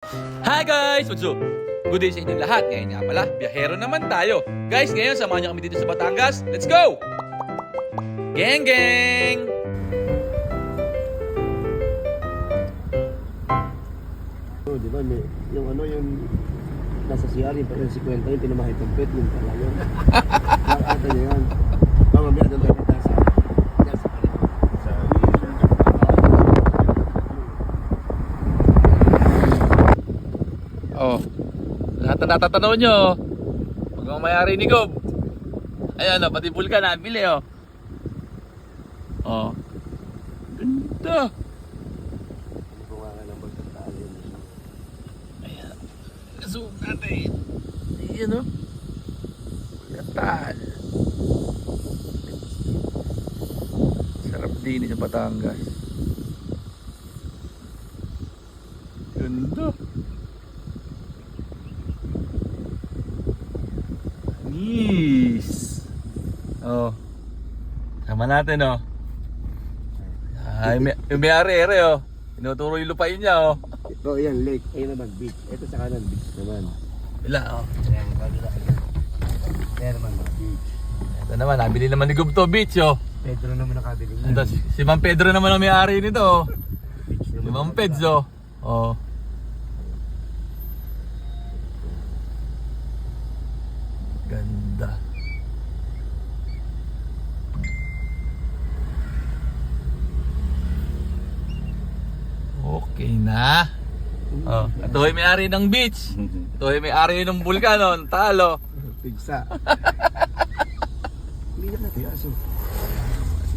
Hi guys! What's up? Good day sa inyong lahat. Ngayon nga pala, biyahero naman tayo. Guys, ngayon samahan niyo kami dito sa Batangas. Let's go! Gang gang! Oh, di ba? May, yung ano, yung nasa CR, yung si Kwenta, yung pinamahit ng pet, yung pala yun. Yung ata niya yan. Baka mamaya doon tayo sa Oh, lahat na natatanaw nyo. Huwag ang mayari ni Gob. Ayan o, pati bulkan nabili o. Oh. Ganda. bunga ng pagkatalo. Ayan. Zoom natin. Ayan o. Bulkan. Sarap din sa Batangas. Ganda. Yes. Oh. Sama natin oh. Ay, yung may-ari oh. Tinuturo yung lupain niya oh. Ito, yan, lake. Ayun naman, beach. Ito sa kanan, beach naman. Bila oh. Ayan, kabila. Ayan naman, beach. Ito naman, nabili naman ni Gubto Beach oh. Pedro naman nakabili niya. Ito, si Ma'am Pedro naman ang may-ari nito oh. Beach Si naman. Ma'am Peds oh. Oh. Ganda. Okay na. Oh, ito ay may-ari ng beach. Ito ay may-ari ng bulkan oh, ng talo. Pigsa. Hindi na natin aso.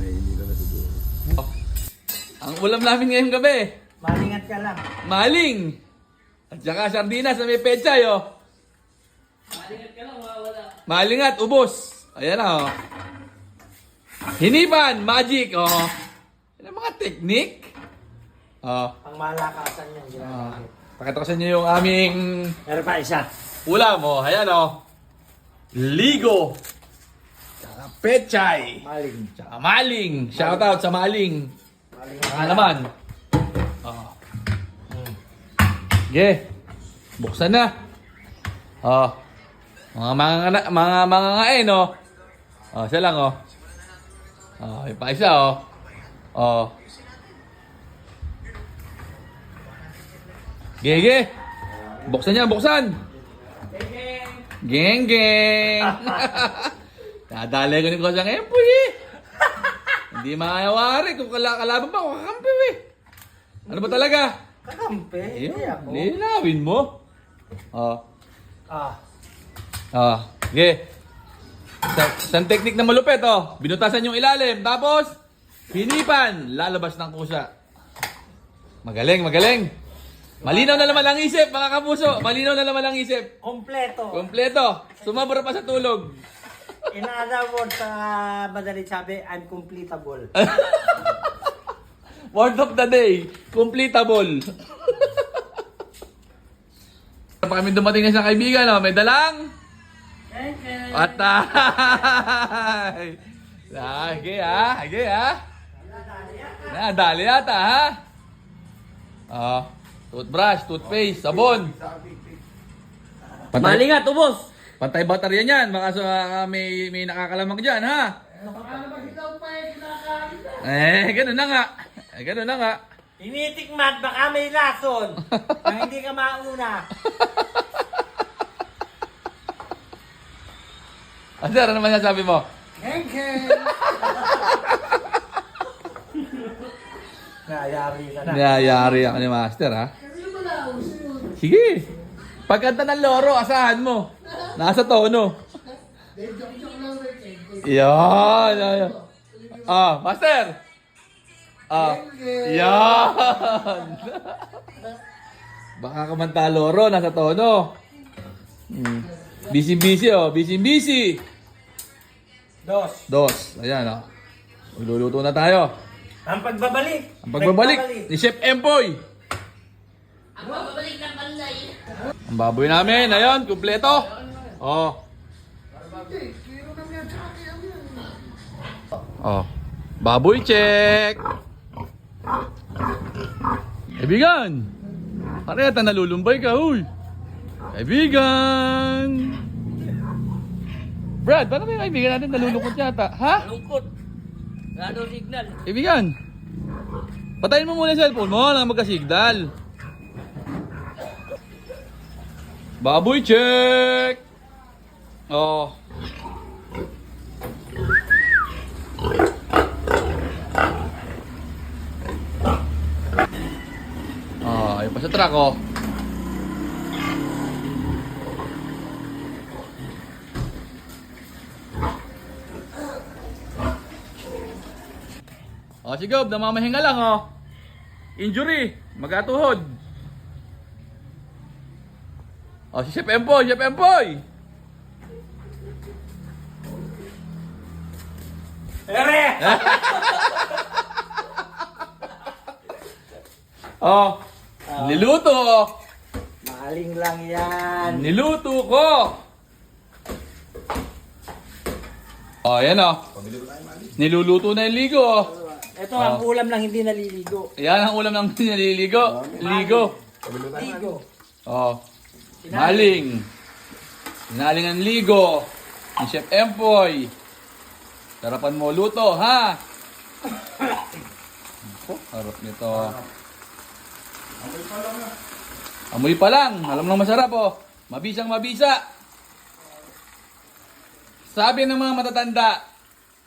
Hindi na siguro. Ang ulam namin ngayong gabi, Malingat ka lang. maling. At saka sardinas na may pechay oh. Maling at ubos. Ayan na oh. Hinipan, magic oh. Yan ang mga teknik. Oh. Ang malakasan niyan ginagamit. Pakita ko sa inyo yung aming Meron pa isa. ulam oh. Ayan oh. Ligo. Tsaka pechay. Maling. Tsaka maling. Shout out sa maling. Malingat Saka naman. Oh. Sige. Buksan na. Oh. Mga ngain oh. Oh, siya lang oh. Oh, yung pa isa oh. Oh. Gege. Buksan niya, buksan. Geng geng. Nadali ko ni Kosang Empoy eh. Hindi makayawari kung kalaban pa ako kakampi eh. Ano ba talaga? Kakampi. Hindi ako. Linawin mo. Oh. Ah. Ah, sige. Isang technique na malupit oh. Binutasan yung ilalim, tapos hinipan, lalabas ng kusa. Magaling, magaling. Malinaw na naman ang isip, mga kapuso. Malinaw na naman ang isip. Kompleto. Kompleto. Sumabra pa sa tulog. In other words, sa madalit sabi, uncompletable. Word of the day, completable. Pa kami dumating na sa kaibigan, oh. May dalang atay. Sige ha, sige ha. Nadali yata ha. Ah, toothbrush, toothpaste, sabon. Malingat, ubos. Pantay baterya niyan, baka may nakakalamang diyan ha. Ganun na nga. Ganun na nga. Tinitikman, baka may lason. na hindi ka mauna. Sir, ano naman sabi mo? Nayari ka na. Nayayari ako ni Master, ha? Sige. Pagkanta ng loro, asahan mo. Nasa tono. Yan. Yan. Ah, Master. Ah, yan. Baka kamanta loro, nasa tono. Busy-busy, oh. Busy-busy. Dos. Ayan, oh. Magluluto na tayo. Ang pagbabalik. Ang pagbabalik ni Chef Empoy. Ang pagbabalik ng panday. Ang baboy namin, ayun, kumpleto. Oh. Oh. Baboy check. Kaibigan. Ano yata nalulumbay ka, huy? Kaibigan! Brad, paano ba yung kaibigan natin nalulungkot yata? Ha? Lungkot. Wala daw signal. Kaibigan! Patayin mo muna yung cellphone mo nang magka-signal. Baboy check! Oh. Ayun pa sa truck, oh. Oh, si Gob, namamahinga lang, oh. Injury, magatuhod. Oh, si Chef Empoy, Chef Empoy. Ere! Oh, niluto. Maling lang yan. Niluto ko. Oh, yan, oh. Niluluto na yung ligo, oh. Ito ang ulam lang hindi naliligo. Yan ang ulam ng nililigo. Ligo. Ligo. Oh. Maling. Sinaling ang ligo. Ni Chef Empoy. Sarapan mo luto, ha? Oh, harap nito. Amoy pa lang. Alam nang masarap, oh. Mabisang mabisa. Sabi ng mga matatanda,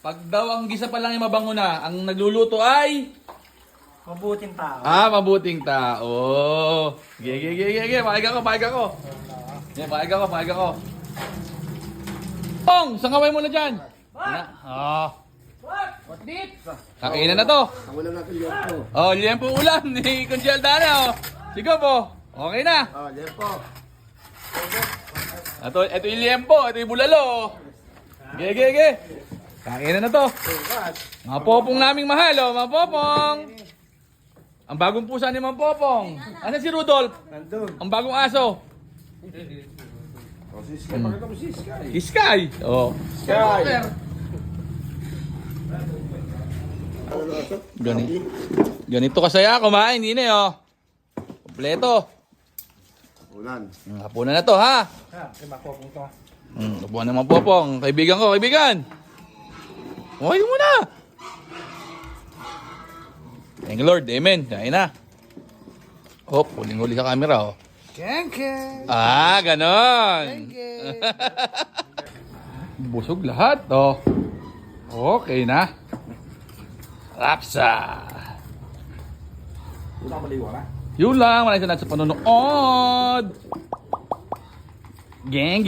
pag daw ang gisa pa lang yung mabango na, ang nagluluto ay... Mabuting tao. Mabuting tao. Ge. Pakiga ko. Yeah, pakiga ko. Pong, sangaway mo na dyan. What dip? Kainan na to. Ang ulam natin liempo. Oh, liempo ulam ni Conchel Dana, oh. Sige po. Okay na. Liempo. Ito yung liempo, ito yung bulalo. Ge. Kainan na to. Mga popong naming mahal, oh, mga popong. Ang bagong pusa ni Mang Popong. Asan si Rudolph? Nandun. Ang bagong aso. Si Sky, pakita mo si Sky. Si Sky. Oh. Sky. Ganito kasaya kumain, hindi na, oh. Kompleto. Ulan. Hapunan na to, ha? Makopong to. Hapunan ng Mang Popong. Kaibigan ko, kaibigan. Okay muna. Thank you, Lord. Amen. Kain na. Oh, huling-huli sa camera, oh. Kenke. Ganon. Busog lahat, oh. Okay na. Rapsa. Yun lang. Maraming salamat sa panonood. Geng.